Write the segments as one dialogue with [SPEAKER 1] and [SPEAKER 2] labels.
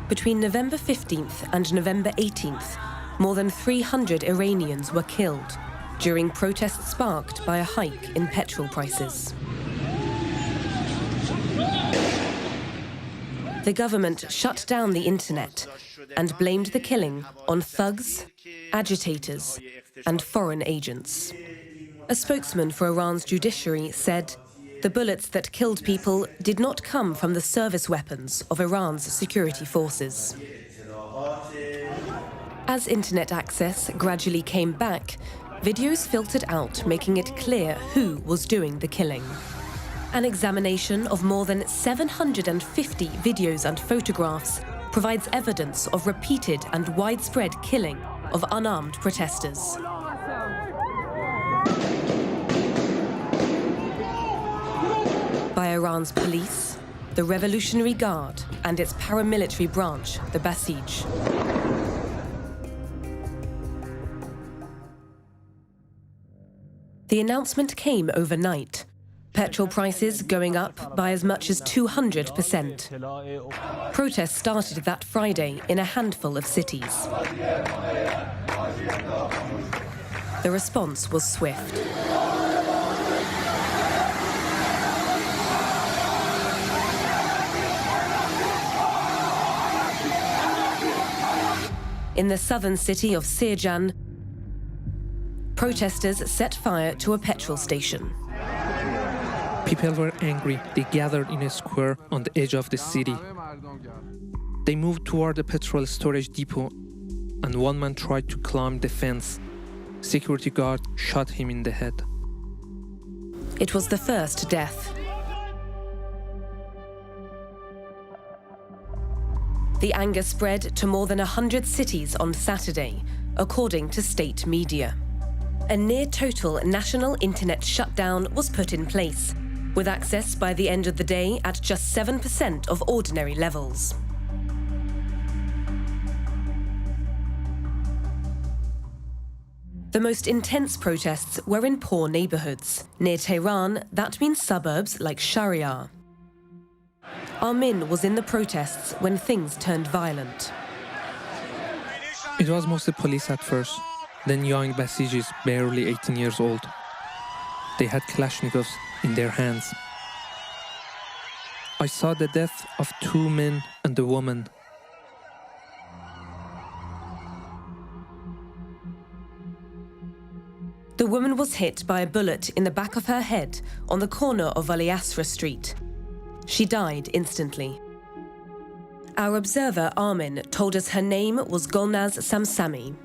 [SPEAKER 1] Between November 15th and November 18th, more than 300 Iranians were killed during protests sparked by a hike in petrol prices. The government shut down the internet and blamed the killing on thugs, agitators, and foreign agents. A spokesman for Iran's judiciary said the bullets that killed people did not come from the service weapons of Iran's security forces. As internet access gradually came back, videos filtered out, making it clear who was doing the killing. An examination of more than 750 videos and photographs provides evidence of repeated and widespread killing of unarmed protesters. By Iran's police, the Revolutionary Guard, and its paramilitary branch, the Basij. The announcement came overnight. Petrol prices going up by as much as 200%. Protests started that Friday in a handful of cities. The response was swift. In the southern city of Sirjan, protesters set fire to a petrol station.
[SPEAKER 2] People were angry. They gathered in a square on the edge of the city. They moved toward the petrol storage depot, and one man tried to climb the fence. Security guard shot him in the head.
[SPEAKER 1] It was the first death. The anger spread to more than 100 cities on Saturday, according to state media. A near-total national internet shutdown was put in place, with access by the end of the day at just 7% of ordinary levels. The most intense protests were in poor neighborhoods. Near Tehran, that means suburbs like Shahryar. Armin was in the protests when things turned violent.
[SPEAKER 2] It was mostly police at first, then young Basijis, barely 18 years old. They had Kalashnikovs in their hands. I saw the death of 2 men and a woman.
[SPEAKER 1] The woman was hit by a bullet in the back of her head on the corner of Ali Asra Street. She died instantly. Our observer, Armin, told us her name was Golnaz Samsami.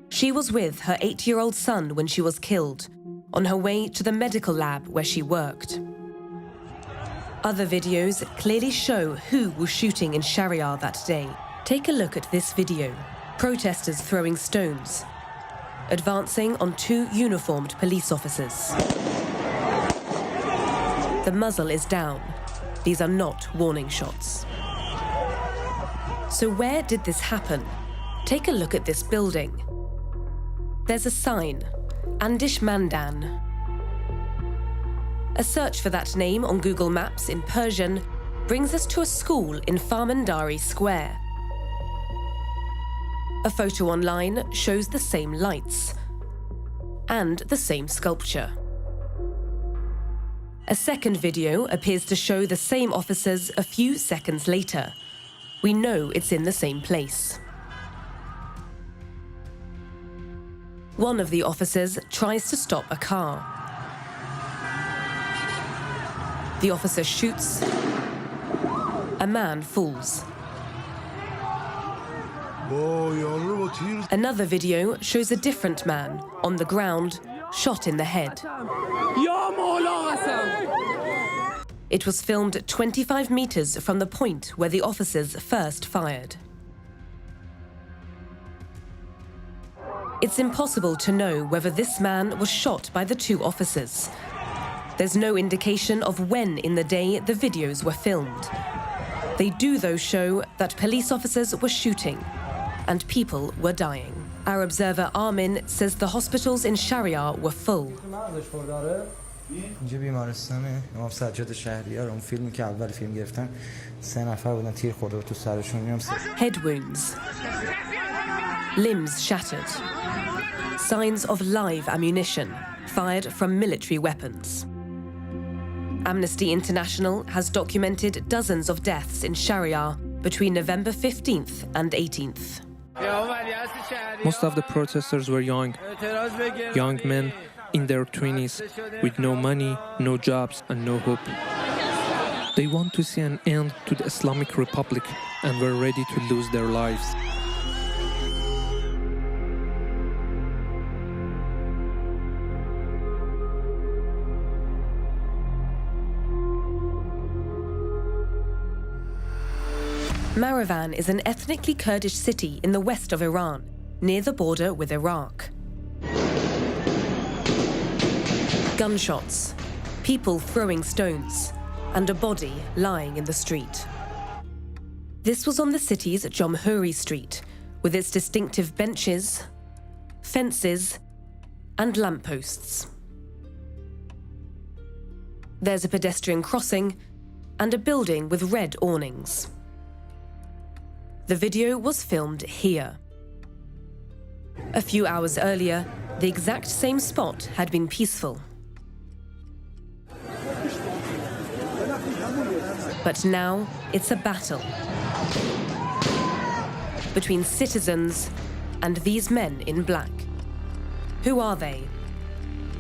[SPEAKER 1] She was with her 8-year-old son when she was killed, on her way to the medical lab where she worked. Other videos clearly show who was shooting in Shahryar that day. Take a look at this video. Protesters throwing stones, advancing on 2 uniformed police officers. The muzzle is down. These are not warning shots. So where did this happen? Take a look at this building. There's a sign, Andish Mandan. A search for that name on Google Maps in Persian brings us to a school in Farmandari Square. A photo online shows the same lights and the same sculpture. A second video appears to show the same officers a few seconds later. We know it's in the same place. One of the officers tries to stop a car. The officer shoots. A man falls. Another video shows a different man on the ground, shot in the head. It was filmed 25 meters from the point where the officers first fired. It's impossible to know whether this man was shot by the 2 officers. There's no indication of when in the day the videos were filmed. They do, though, show that police officers were shooting and people were dying. Our observer Armin says the hospitals in Shahryar were full.
[SPEAKER 3] اینجا بیمارستانه امام سجاد شهریار. اون فیلمی که اول فیلم گرفتن 3 نفر بودن تیر خورده تو سرشون.
[SPEAKER 1] Head wounds, limbs shattered, signs of live ammunition fired from military weapons. Amnesty International has documented dozens of deaths in Sharia between November 15th and 18th.
[SPEAKER 2] Most of the protesters were young men in their 20s with no money, no jobs and no hope. They want to see an end to the Islamic Republic and were ready to lose their lives.
[SPEAKER 1] Marivan is an ethnically Kurdish city in the west of Iran, near the border with Iraq. Gunshots, people throwing stones, and a body lying in the street. This was on the city's Jomhuri Street, with its distinctive benches, fences, and lampposts. There's a pedestrian crossing and a building with red awnings. The video was filmed here. A few hours earlier, the exact same spot had been peaceful. But now it's a battle between citizens and these men in black. Who are they?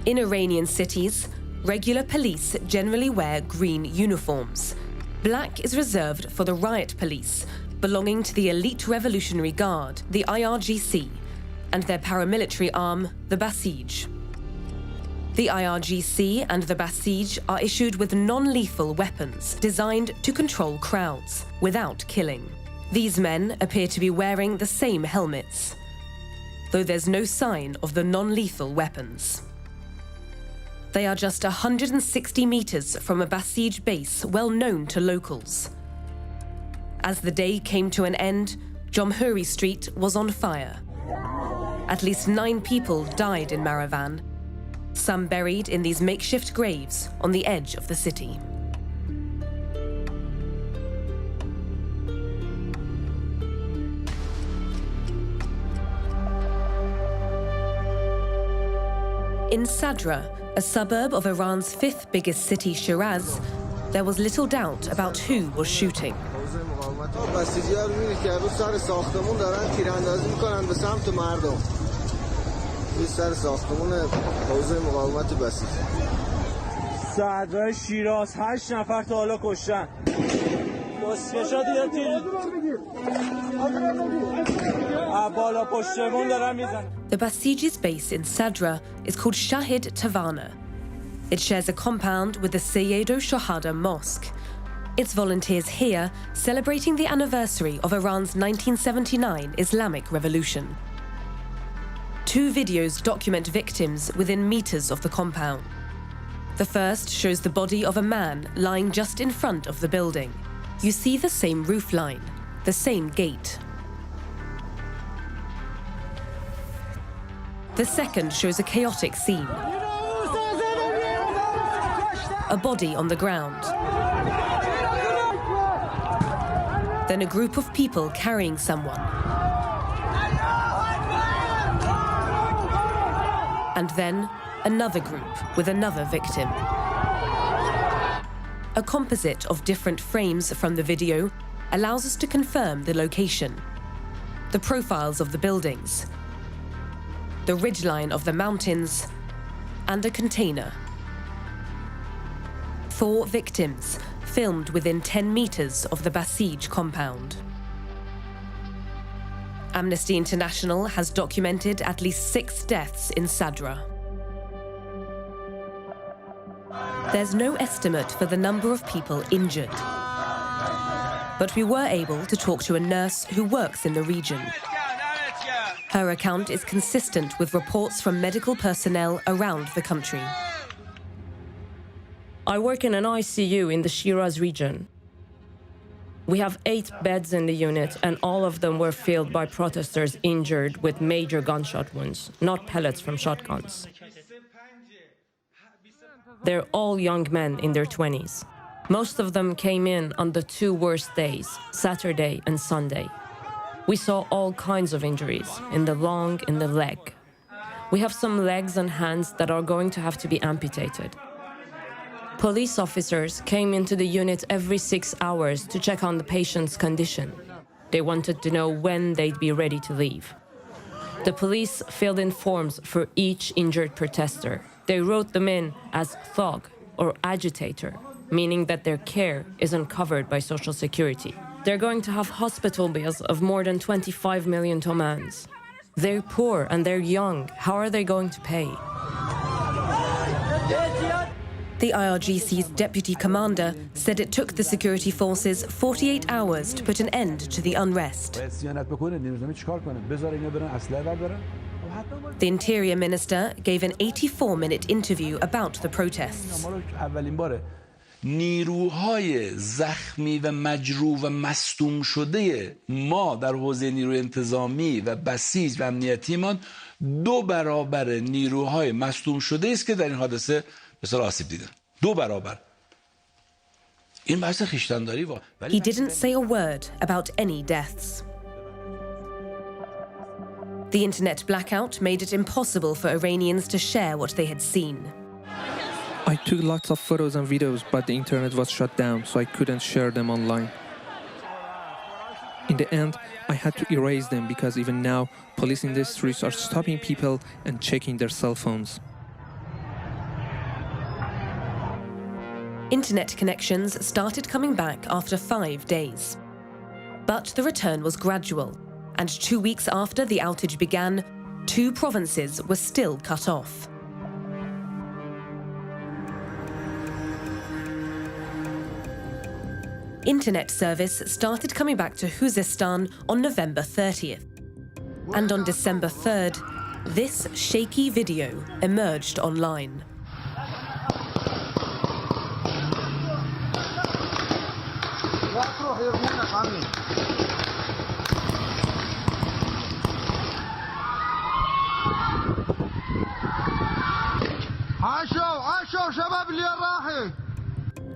[SPEAKER 1] In Iranian cities, regular police generally wear green uniforms. Black is reserved for the riot police, belonging to the elite Revolutionary Guard, the IRGC, and their paramilitary arm, the Basij. The IRGC and the Basij are issued with non-lethal weapons designed to control crowds without killing. These men appear to be wearing the same helmets, though there's no sign of the non-lethal weapons. They are just 160 meters from a Basij base well known to locals. As the day came to an end, Jomhuri Street was on fire. At least 9 people died in Marivan, some buried in these makeshift graves on the edge of the city. In Sadra, a suburb of Iran's 5th biggest city, Shiraz, there was little doubt about who was shooting.
[SPEAKER 4] بسیجی‌ها رو می‌بینید که رو سر ساختمون دارن تیراندازی می‌کنن به سمت مردم. این سر ساختمون حوزه مقاومت بسیج.
[SPEAKER 5] صدر شیراز 8 نفر تا حالا کشتن. بسکشا دیگه تیر. بالا پشتمون دارن میزنن.
[SPEAKER 1] The Basij's base in Sadra is called Shahid Tavana. It shares a compound with the Sayyido Shohada Mosque. It's volunteers here celebrating the anniversary of Iran's 1979 Islamic Revolution. 2 videos document victims within meters of the compound. The first shows the body of a man lying just in front of the building. You see the same roof line, the same gate. The second shows a chaotic scene. A body on the ground. Then a group of people carrying someone. And then another group with another victim. A composite of different frames from the video allows us to confirm the location, the profiles of the buildings, the ridgeline of the mountains, and a container. 4 victims filmed within 10 meters of the Basij compound. Amnesty International has documented at least 6 deaths in Sadra. There's no estimate for the number of people injured. But we were able to talk to a nurse who works in the region. Her account is consistent with reports from medical personnel around the country.
[SPEAKER 6] I work in an ICU in the Shiraz region. We have 8 beds in the unit, and all of them were filled by protesters injured with major gunshot wounds, not pellets from shotguns. They're all young men in their 20s. Most of them came in on the two worst days, Saturday and Sunday. We saw all kinds of injuries, in the lung, in the leg. We have some legs and hands that are going to have to be amputated. Police officers came into the unit every 6 hours to check on the patient's condition. They wanted to know when they'd be ready to leave. The police filled in forms for each injured protester. They wrote them in as thug or agitator, meaning that their care isn't covered by Social Security. They're going to have hospital bills of more than 25 million tomans. They're poor and they're young. How are they going to pay?
[SPEAKER 1] The IRGC's deputy commander said it took the security forces 48 hours to put an end to the unrest. The Interior Minister gave an 84-minute interview about the protests.
[SPEAKER 7] نیروهای زخمی و مجروح و مصدوم شده ما در حوزه نیروی انتظامی و بسیج و امنیتیمان 2 برابر نیروهای مصدوم شده است که در این حادثه مثلا آسیب دیدن. 2 برابر. این بحث خویشتن‌داری واقعا.
[SPEAKER 1] He didn't say a word about any deaths. The internet blackout made it impossible for Iranians to share what they had seen.
[SPEAKER 2] I took lots of photos and videos, but the internet was shut down, so I couldn't share them online. In the end, I had to erase them because even now, police in the streets are stopping people and checking their cell phones.
[SPEAKER 1] Internet connections started coming back after 5 days. But the return was gradual, and 2 weeks after the outage began, 2 provinces were still cut off. Internet service started coming back to Khuzestan on November 30th. And on December 3rd, this shaky video emerged online.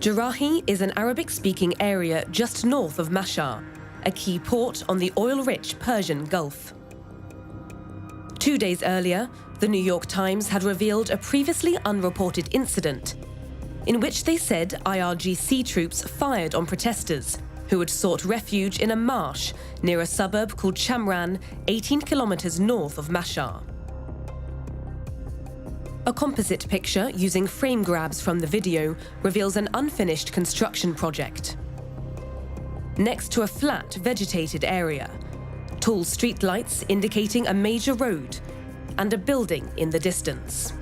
[SPEAKER 1] Jarahi is an Arabic-speaking area just north of Mashhad, a key port on the oil-rich Persian Gulf. 2 days earlier, the New York Times had revealed a previously unreported incident in which they said IRGC troops fired on protesters who had sought refuge in a marsh near a suburb called Chamran, 18 kilometers north of Mashhad. A composite picture using frame grabs from the video reveals an unfinished construction project. Next to a flat, vegetated area, tall streetlights indicating a major road, and a building in the distance.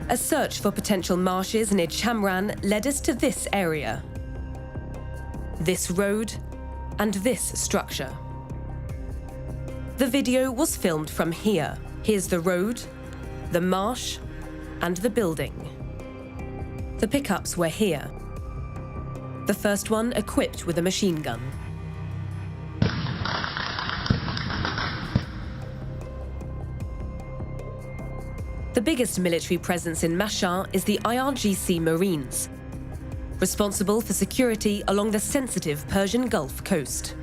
[SPEAKER 1] A search for potential marshes near Chamran led us to this area, this road, and this structure. The video was filmed from here. Here's the road, the marsh, and the building. The pickups were here. The first one equipped with a machine gun. The biggest military presence in Mashhad is the IRGC Marines, responsible for security along the sensitive Persian Gulf coast.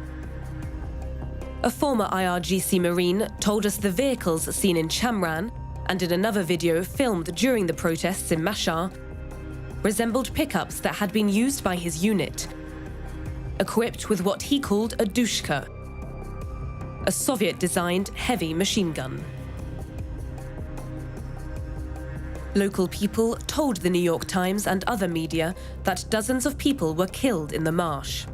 [SPEAKER 1] A former IRGC Marine told us the vehicles seen in Chamran and in another video filmed during the protests in Mashhad resembled pickups that had been used by his unit, equipped with what he called a dushka, a Soviet-designed heavy machine gun. Local people told the New York Times and other media that dozens of people were killed in the marsh.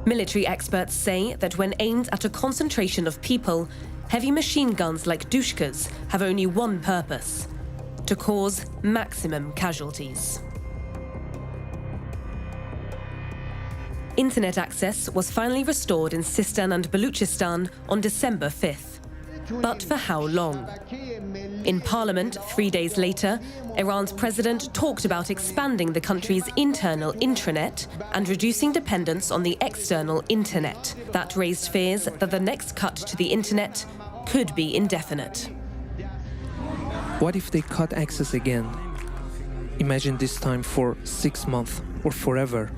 [SPEAKER 1] Military experts say that when aimed at a concentration of people, heavy machine guns like dushkas have only one purpose: to cause maximum casualties. Internet access was finally restored in Sistan and Baluchistan on December 5th. But for how long? In parliament 3 days later, Iran's president talked about expanding the country's internal intranet and reducing dependence on the external internet. That raised fears that the next cut to the internet could be indefinite.
[SPEAKER 2] What if they cut access again? Imagine this time for 6 months or forever.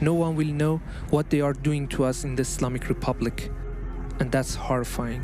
[SPEAKER 2] No one will know what they are doing to us in the Islamic Republic, and that's horrifying.